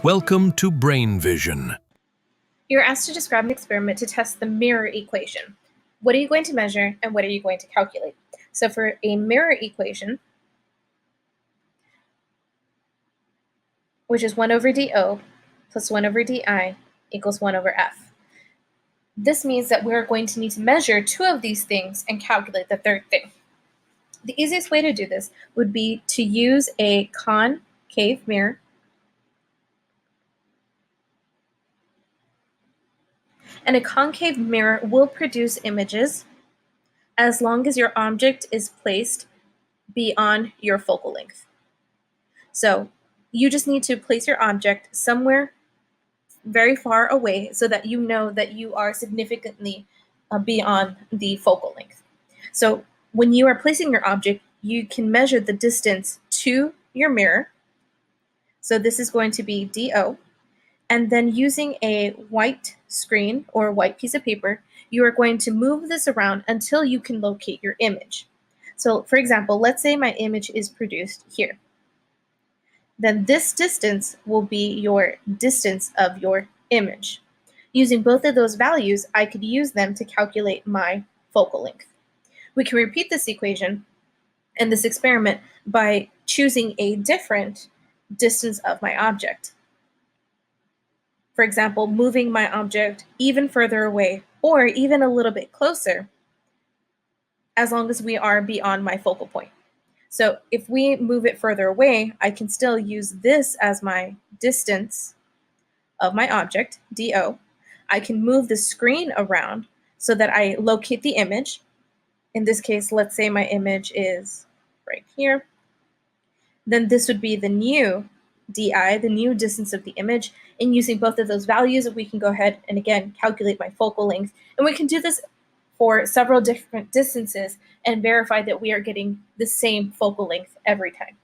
Welcome to Brain Vision. You're asked to describe an experiment to test the mirror equation. What are you going to measure and what are you going to calculate? So for a mirror equation, which is 1 over dO plus 1 over di equals 1 over f. This means that we're going to need to measure two of these things and calculate the third thing. The easiest way to do this would be to use a concave mirror. And a concave mirror will produce images as long as your object is placed beyond your focal length. So you just need to place your object somewhere very far away so that you know that you are significantly beyond the focal length. So when you are placing your object, you can measure the distance to your mirror. So this is going to be dO. And then using a white screen or a white piece of paper, you are going to move this around until you can locate your image. So for example, let's say my image is produced here. Then this distance will be your distance of your image. Using both of those values, I could use them to calculate my focal length. We can repeat this equation and this experiment by choosing a different distance of my object. For example, moving my object even further away or even a little bit closer, as long as we are beyond my focal point. So if we move it further away, I can still use this as my distance of my object, dO. I can move the screen around so that I locate the image. In this case, let's say my image is right here. Then this would be the new di, the new distance of the image. And using both of those values, we can go ahead and again calculate my focal length. And we can do this for several different distances and verify that we are getting the same focal length every time.